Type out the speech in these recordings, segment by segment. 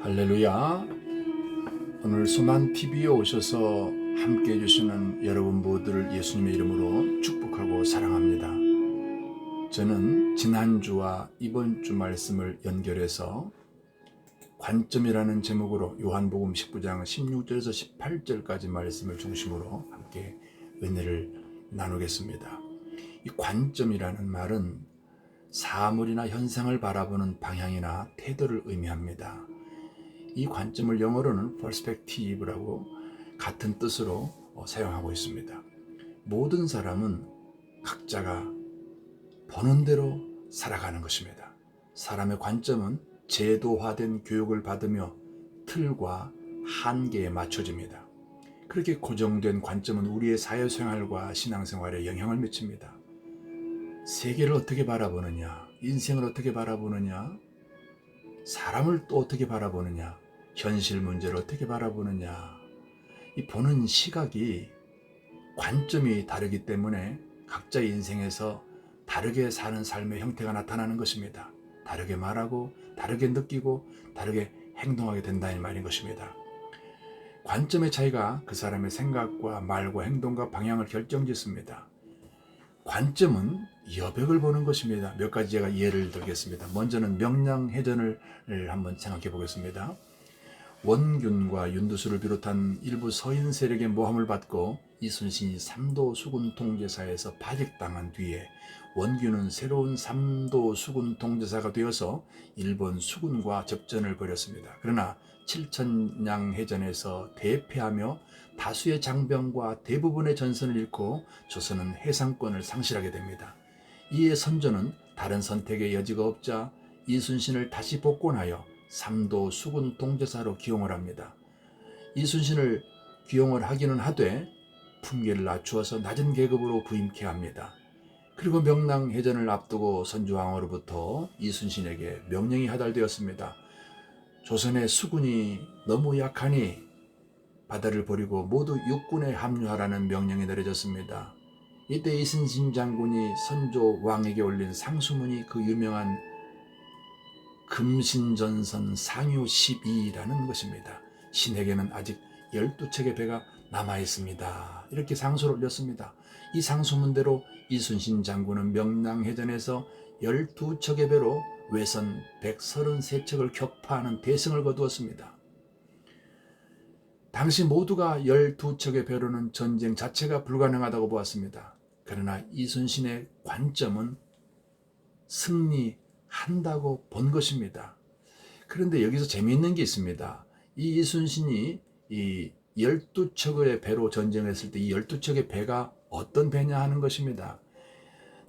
할렐루야. 오늘 소만TV에 오셔서 함께 해주시는 여러분 모두를 예수님의 이름으로 축복하고 사랑합니다. 저는 지난주와 이번 주 말씀을 연결해서 관점이라는 제목으로 요한복음 19장 16절에서 18절까지 말씀을 중심으로 함께 은혜를 나누겠습니다. 이 관점이라는 말은 사물이나 현상을 바라보는 방향이나 태도를 의미합니다. 이 관점을 영어로는 perspective라고 같은 뜻으로 사용하고 있습니다. 모든 사람은 각자가 보는 대로 살아가는 것입니다. 사람의 관점은 제도화된 교육을 받으며 틀과 한계에 맞춰집니다. 그렇게 고정된 관점은 우리의 사회생활과 신앙생활에 영향을 미칩니다. 세계를 어떻게 바라보느냐, 인생을 어떻게 바라보느냐, 사람을 또 어떻게 바라보느냐, 현실 문제를 어떻게 바라보느냐, 이 보는 시각이 관점이 다르기 때문에 각자의 인생에서 다르게 사는 삶의 형태가 나타나는 것입니다. 다르게 말하고 다르게 느끼고 다르게 행동하게 된다는 말인 것입니다. 관점의 차이가 그 사람의 생각과 말과 행동과 방향을 결정짓습니다. 관점은 여백을 보는 것입니다. 몇 가지 제가 예를 들겠습니다. 먼저는 명량해전을 한번 생각해 보겠습니다. 원균과 윤두수를 비롯한 일부 서인 세력의 모함을 받고 이순신이 삼도 수군 통제사에서 파직당한 뒤에 원균은 새로운 삼도 수군 통제사가 되어서 일본 수군과 접전을 벌였습니다. 그러나 칠천량해전에서 대패하며 다수의 장병과 대부분의 전선을 잃고 조선은 해상권을 상실하게 됩니다. 이에 선조는 다른 선택의 여지가 없자 이순신을 다시 복권하여 삼도 수군 통제사로 기용을 합니다. 이순신을 기용을 하기는 하되 품계를 낮추어서 낮은 계급으로 부임케 합니다. 그리고 명랑해전을 앞두고 선조왕으로부터 이순신에게 명령이 하달되었습니다. 조선의 수군이 너무 약하니 바다를 버리고 모두 육군에 합류하라는 명령이 내려졌습니다. 이때 이순신 장군이 선조 왕에게 올린 상수문이 그 유명한 금신전선 상유 12라는 것입니다. 신에게는 아직 12척의 배가 남아있습니다. 이렇게 상소를 올렸습니다. 이 상소문대로 이순신 장군은 명랑해전에서 12척의 배로 외선 133척을 격파하는 대승을 거두었습니다. 당시 모두가 12척의 배로는 전쟁 자체가 불가능하다고 보았습니다. 그러나 이순신의 관점은 승리한다고 본 것입니다. 그런데 여기서 재미있는 게 있습니다. 이 이순신이 이 12척의 배로 전쟁했을 때 이 12척의 배가 어떤 배냐 하는 것입니다.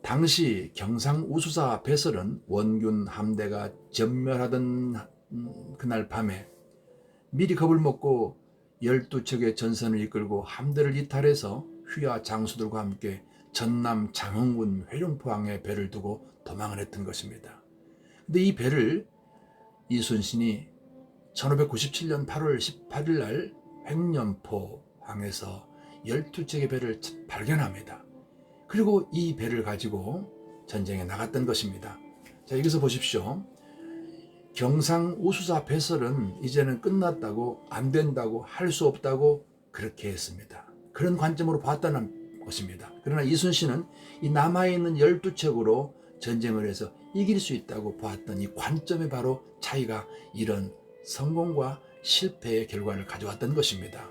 당시 경상우수사 배설은 원균 함대가 전멸하던 그날 밤에 미리 겁을 먹고 12척의 전선을 이끌고 함대를 이탈해서 휘하 장수들과 함께 전남 장흥군 회룡포항에 배를 두고 도망을 했던 것입니다. 근데 이 배를 이순신이 1597년 8월 18일 날 횡령포항에서 12척의 배를 발견합니다. 그리고 이 배를 가지고 전쟁에 나갔던 것입니다. 자, 여기서 보십시오. 경상우수사 배설은 이제는 끝났다고, 안 된다고, 할 수 없다고 그렇게 했습니다. 그런 관점으로 봤다는 것입니다. 그러나 이순신은 이 남아있는 12척으로 전쟁을 해서 이길 수 있다고 보았던 이 관점에 바로 차이가 이런 성공과 실패의 결과를 가져왔던 것입니다.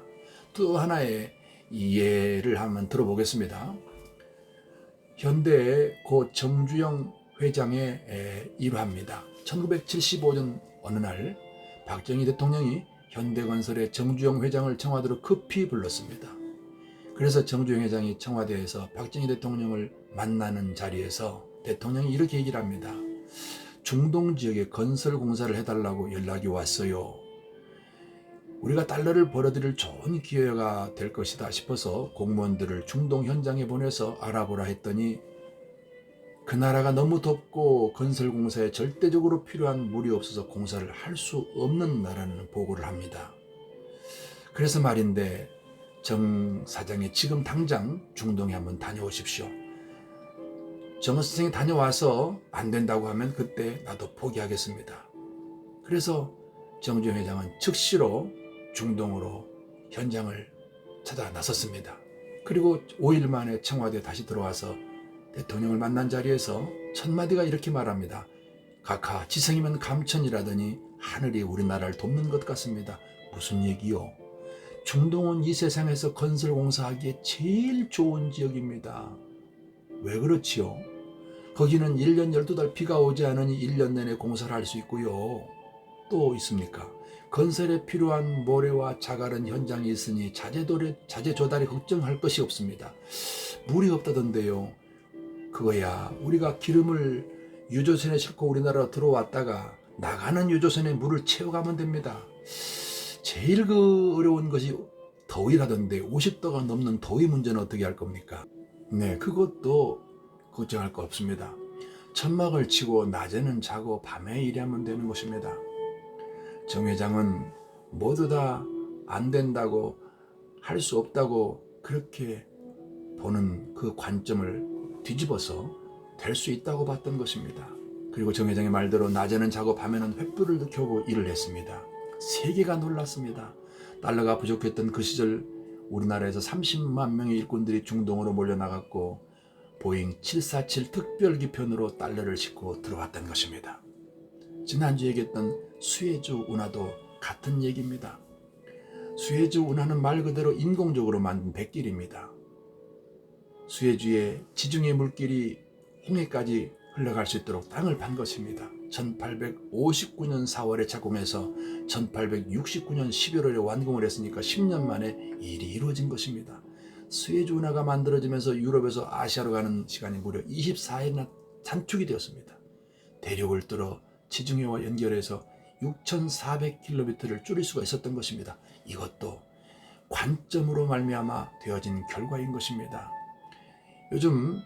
또 하나의 예를 한번 들어보겠습니다. 현대의 고 정주영 회장의 일화입니다. 1975년 어느 날 박정희 대통령이 현대건설의 정주영 회장을 청와대로 급히 불렀습니다. 그래서 정주영 회장이 청와대에서 박정희 대통령을 만나는 자리에서 대통령이 이렇게 얘기를 합니다. 중동 지역에 건설 공사를 해달라고 연락이 왔어요. 우리가 달러를 벌어들일 좋은 기회가 될 것이다 싶어서 공무원들을 중동 현장에 보내서 알아보라 했더니 그 나라가 너무 덥고 건설 공사에 절대적으로 필요한 물이 없어서 공사를 할 수 없는 나라는 보고를 합니다. 그래서 말인데 정 사장이 지금 당장 중동에 한번 다녀오십시오. 정 선생이 다녀와서 안 된다고 하면 그때 나도 포기하겠습니다. 그래서 정주영 회장은 즉시로 중동으로 현장을 찾아 나섰습니다. 그리고 5일 만에 청와대에 다시 들어와서 대통령을 만난 자리에서 첫마디가 이렇게 말합니다. 각하 지성이면 감천이라더니 하늘이 우리나라를 돕는 것 같습니다. 무슨 얘기요? 중동은 이 세상에서 건설공사하기에 제일 좋은 지역입니다. 왜 그렇지요? 거기는 1년 12달 비가 오지 않으니 1년 내내 공사를 할 수 있고요. 또 있습니까? 건설에 필요한 모래와 자갈은 현장에 있으니 자재 조달이 걱정할 것이 없습니다. 물이 없다던데요. 그거야 우리가 기름을 유조선에 싣고 우리나라로 들어왔다가 나가는 유조선에 물을 채워가면 됩니다. 제일 어려운 것이 더위라던데 50도가 넘는 더위 문제는 어떻게 할 겁니까? 네, 그것도 걱정할 거 없습니다. 천막을 치고 낮에는 자고 밤에 일하면 되는 것입니다. 정 회장은 모두 다 안 된다고 할 수 없다고 그렇게 보는 그 관점을 뒤집어서 될 수 있다고 봤던 것입니다. 그리고 정 회장의 말대로 낮에는 자고 밤에는 횃불을 켜고 일을 했습니다. 세계가 놀랐습니다. 달러가 부족했던 그 시절 우리나라에서 30만 명의 일꾼들이 중동으로 몰려나갔고 보잉 747 특별기편으로 달러를 싣고 들어왔던 것입니다. 지난주에 얘기했던 수에즈 운하도 같은 얘기입니다. 수에즈 운하는 말 그대로 인공적으로 만든 뱃길입니다. 수에즈의 지중해 물길이 홍해까지 흘러갈 수 있도록 땅을 판 것입니다. 1859년 4월에 착공해서 1869년 11월에 완공을 했으니까 10년 만에 일이 이루어진 것입니다. 수에즈 운하가 만들어지면서 유럽에서 아시아로 가는 시간이 무려 24일이나 단축이 되었습니다. 대륙을 뚫어 지중해와 연결해서 6,400km를 줄일 수가 있었던 것입니다. 이것도 관점으로 말미암아 되어진 결과인 것입니다. 요즘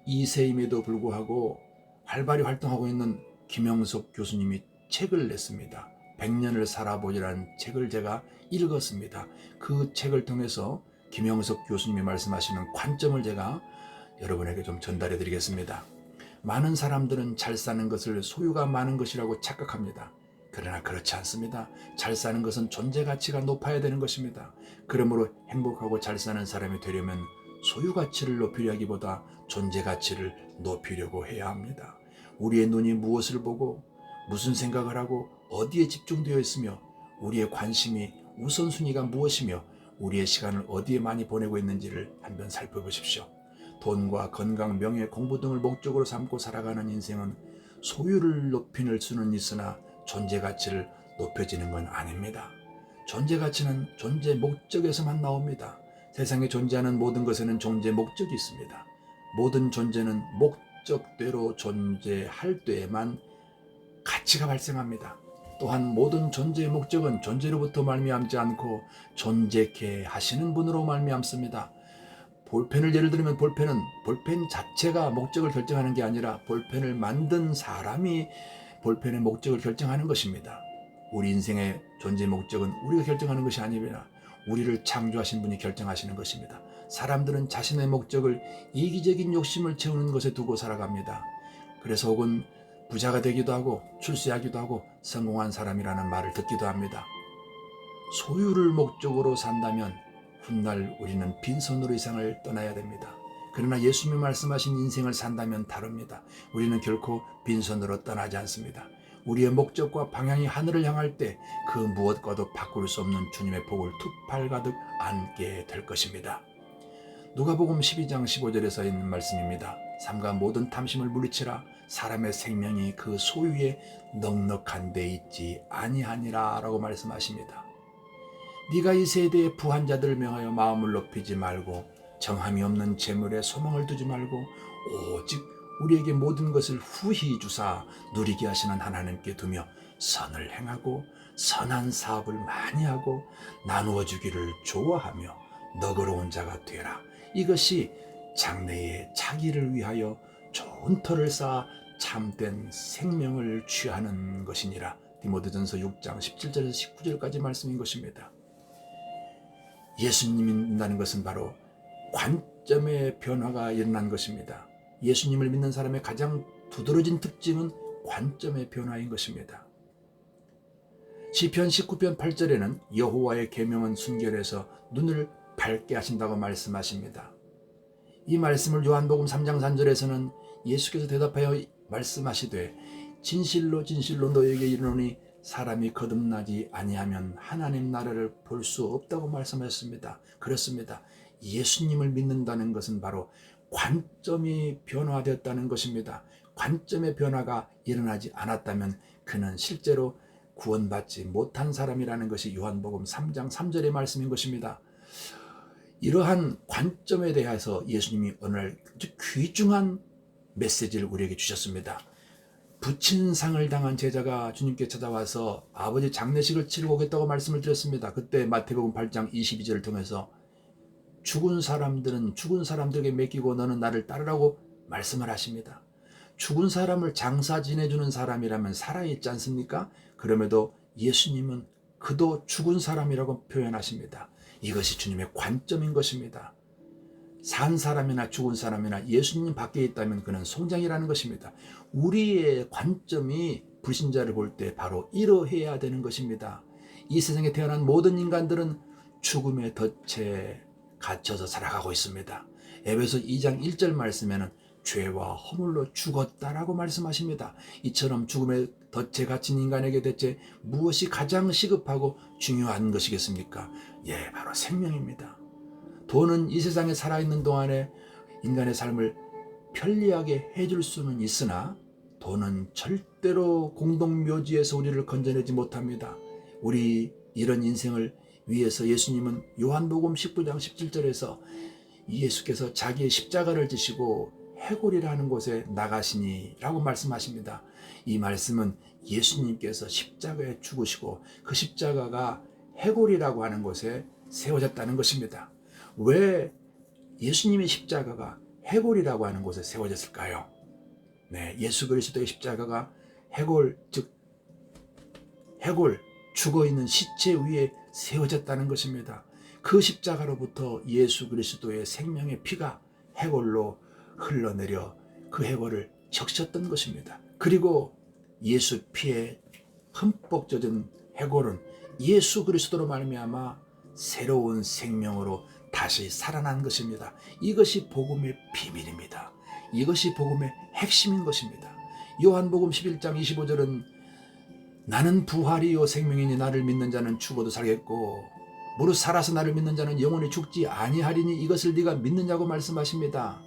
102세임에도 불구하고 활발히 활동하고 있는 김영석 교수님이 책을 냈습니다. 100년을 살아보리라는 책을 제가 읽었습니다. 그 책을 통해서 김영석 교수님이 말씀하시는 관점을 제가 여러분에게 좀 전달해 드리겠습니다. 많은 사람들은 잘 사는 것을 소유가 많은 것이라고 착각합니다. 그러나 그렇지 않습니다. 잘 사는 것은 존재 가치가 높아야 되는 것입니다. 그러므로 행복하고 잘 사는 사람이 되려면 소유 가치를 높이려 하기보다 존재 가치를 높이려고 해야 합니다. 우리의 눈이 무엇을 보고 무슨 생각을 하고 어디에 집중되어 있으며 우리의 관심이 우선순위가 무엇이며 우리의 시간을 어디에 많이 보내고 있는지를 한번 살펴보십시오. 돈과 건강, 명예, 공부 등을 목적으로 삼고 살아가는 인생은 소유를 높이는 수는 있으나 존재 가치를 높여지는 건 아닙니다. 존재 가치는 존재 목적에서만 나옵니다. 세상에 존재하는 모든 것에는 존재 목적이 있습니다. 모든 존재는 목적대로 존재할 때에만 가치가 발생합니다. 또한 모든 존재의 목적은 존재로부터 말미암지 않고 존재케 하시는 분으로 말미암습니다. 볼펜을 예를 들면 볼펜 자체가 목적을 결정하는 게 아니라 볼펜을 만든 사람이 볼펜의 목적을 결정하는 것입니다. 우리 인생의 존재 목적은 우리가 결정하는 것이 아니라 우리를 창조하신 분이 결정하시는 것입니다. 사람들은 자신의 목적을 이기적인 욕심을 채우는 것에 두고 살아갑니다. 그래서 혹은 부자가 되기도 하고 출세하기도 하고 성공한 사람이라는 말을 듣기도 합니다. 소유를 목적으로 산다면 훗날 우리는 빈손으로 이 세상을 떠나야 됩니다. 그러나 예수님이 말씀하신 인생을 산다면 다릅니다. 우리는 결코 빈손으로 떠나지 않습니다. 우리의 목적과 방향이 하늘을 향할 때 그 무엇과도 바꿀 수 없는 주님의 복을 두 팔 가득 안게 될 것입니다. 누가복음 12장 15절에 있는 말씀입니다. 삼가 모든 탐심을 물리치라. 사람의 생명이 그 소유에 넉넉한 데 있지 아니하니라 라고 말씀하십니다. 네가 이 세대의 부한 자들을 명하여 마음을 높이지 말고 정함이 없는 재물에 소망을 두지 말고 오직 우리에게 모든 것을 후히 주사 누리게 하시는 하나님께 두며 선을 행하고 선한 사업을 많이 하고 나누어 주기를 좋아하며 너그러운 자가 되라. 이것이 장래에 자기를 위하여 좋은 터를 쌓아 참된 생명을 취하는 것이니라. 디모데전서 6장 17절에서 19절까지 말씀인 것입니다. 예수님이 믿는다는 것은 바로 관점의 변화가 일어난 것입니다. 예수님을 믿는 사람의 가장 두드러진 특징은 관점의 변화인 것입니다. 시편 19편 8절에는 여호와의 계명은 순결해서 눈을 밝게 하신다고 말씀하십니다. 이 말씀을 요한복음 3장 3절에서는 예수께서 대답하여 말씀하시되 진실로 진실로 너에게 이르노니 사람이 거듭나지 아니하면 하나님 나라를 볼 수 없다고 말씀하셨습니다. 그렇습니다. 예수님을 믿는다는 것은 바로 관점이 변화되었다는 것입니다. 관점의 변화가 일어나지 않았다면 그는 실제로 구원받지 못한 사람이라는 것이 요한복음 3장 3절의 말씀인 것입니다. 이러한 관점에 대해서 예수님이 어느 날 아주 귀중한 메시지를 우리에게 주셨습니다. 부친 상을 당한 제자가 주님께 찾아와서 아버지 장례식을 치르고 오겠다고 말씀을 드렸습니다. 그때 마태복음 8장 22절을 통해서 죽은 사람들은 죽은 사람들에게 맡기고 너는 나를 따르라고 말씀을 하십니다. 죽은 사람을 장사 지내주는 사람이라면 살아있지 않습니까? 그럼에도 예수님은 그도 죽은 사람이라고 표현하십니다. 이것이 주님의 관점인 것입니다. 산 사람이나 죽은 사람이나 예수님 밖에 있다면 그는 송장이라는 것입니다. 우리의 관점이 불신자를 볼 때 바로 이러해야 되는 것입니다. 이 세상에 태어난 모든 인간들은 죽음의 덫에 갇혀서 살아가고 있습니다. 에베소 2장 1절 말씀에는 죄와 허물로 죽었다라고 말씀하십니다. 이처럼 죽음의 덫에 갇힌 인간에게 대체 무엇이 가장 시급하고 중요한 것이겠습니까? 예, 바로 생명입니다. 돈은 이 세상에 살아있는 동안에 인간의 삶을 편리하게 해줄 수는 있으나 돈은 절대로 공동묘지에서 우리를 건져내지 못합니다. 우리 이런 인생을 위해서 예수님은 요한복음 19장 17절에서 예수께서 자기의 십자가를 지시고 해골이라는 곳에 나가시니 라고 말씀하십니다. 이 말씀은 예수님께서 십자가에 죽으시고 그 십자가가 해골이라고 하는 곳에 세워졌다는 것입니다. 왜 예수님의 십자가가 해골이라고 하는 곳에 세워졌을까요? 네, 예수 그리스도의 십자가가 해골, 즉 해골, 죽어있는 시체 위에 세워졌다는 것입니다. 그 십자가로부터 예수 그리스도의 생명의 피가 해골로 흘러내려 그 해골을 적셨던 것입니다. 그리고 예수 피에 흠뻑 젖은 해골은 예수 그리스도로 말미암아 새로운 생명으로 다시 살아난 것입니다. 이것이 복음의 비밀입니다. 이것이 복음의 핵심인 것입니다. 요한복음 11장 25절은 나는 부활이요 생명이니 나를 믿는 자는 죽어도 살겠고 무릇 살아서 나를 믿는 자는 영원히 죽지 아니하리니 이것을 네가 믿느냐고 말씀하십니다.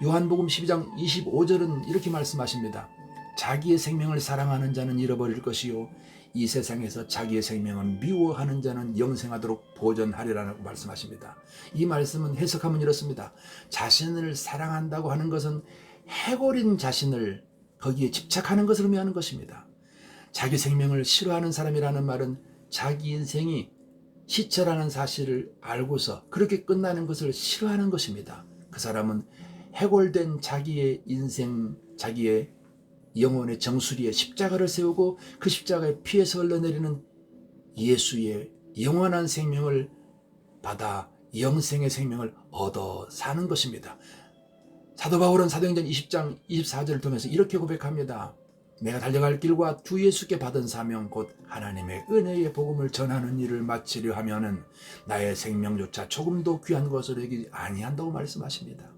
요한복음 12장 25절은 이렇게 말씀하십니다. 자기의 생명을 사랑하는 자는 잃어버릴 것이요 이 세상에서 자기의 생명을 미워하는 자는 영생하도록 보존하리라고 말씀하십니다. 이 말씀은 해석하면 이렇습니다. 자신을 사랑한다고 하는 것은 해골인 자신을 거기에 집착하는 것을 의미하는 것입니다. 자기 생명을 싫어하는 사람이라는 말은 자기 인생이 시체라는 사실을 알고서 그렇게 끝나는 것을 싫어하는 것입니다. 그 사람은 해골된 자기의 인생, 자기의 영혼의 정수리에 십자가를 세우고 그 십자가의 피에서 흘러내리는 예수의 영원한 생명을 받아 영생의 생명을 얻어 사는 것입니다. 사도 바울은 사도행전 20장 24절을 통해서 이렇게 고백합니다. 내가 달려갈 길과 주 예수께 받은 사명 곧 하나님의 은혜의 복음을 전하는 일을 마치려 하면은 나의 생명조차 조금도 귀한 것으로 여기지 아니한다고 말씀하십니다.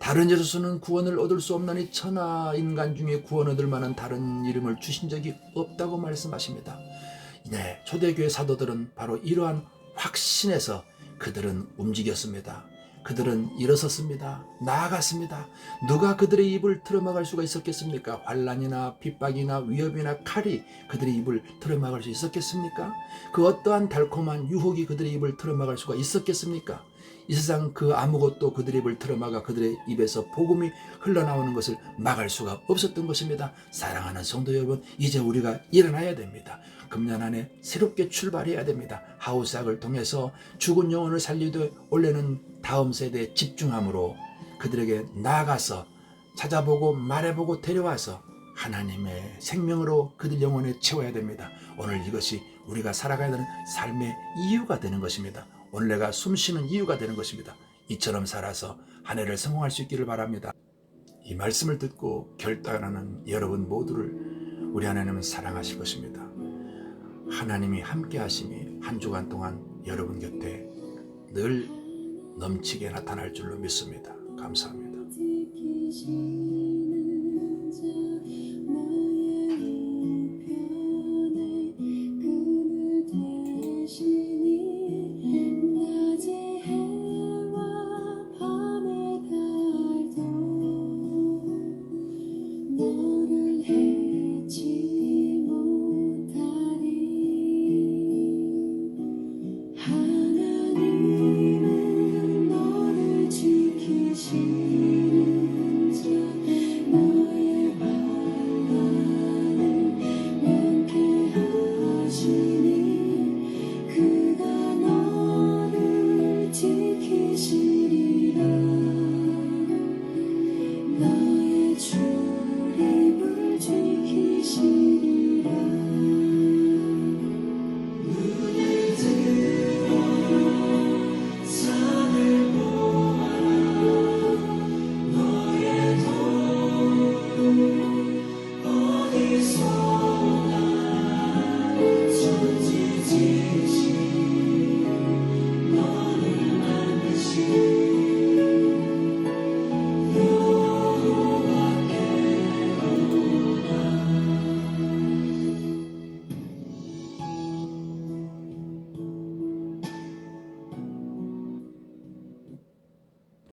다른 예수는 구원을 얻을 수 없나니 천하 인간 중에 구원 얻을 만한 다른 이름을 주신 적이 없다고 말씀하십니다. 네, 초대교회 사도들은 바로 이러한 확신에서 그들은 움직였습니다. 그들은 일어섰습니다. 나아갔습니다. 누가 그들의 입을 틀어막을 수가 있었겠습니까? 환난이나 핍박이나 위협이나 칼이 그들의 입을 틀어막을 수 있었겠습니까? 그 어떠한 달콤한 유혹이 그들의 입을 틀어막을 수가 있었겠습니까? 이 세상 그 아무것도 그들의 입을 틀어막아 그들의 입에서 복음이 흘러나오는 것을 막을 수가 없었던 것입니다. 사랑하는 성도 여러분, 이제 우리가 일어나야 됩니다. 금년 안에 새롭게 출발해야 됩니다. 하우스학을 통해서 죽은 영혼을 살리되 올해는 다음 세대에 집중함으로 그들에게 나아가서 찾아보고 말해보고 데려와서 하나님의 생명으로 그들 영혼에 채워야 됩니다. 오늘 이것이 우리가 살아가야 되는 삶의 이유가 되는 것입니다. 오늘 내가 숨쉬는 이유가 되는 것입니다. 이처럼 살아서 한 해를 성공할 수 있기를 바랍니다. 이 말씀을 듣고 결단하는 여러분 모두를 우리 하나님은 사랑하실 것입니다. 하나님이 함께 하심이 한 주간 동안 여러분 곁에 늘 넘치게 나타날 줄로 믿습니다. 감사합니다.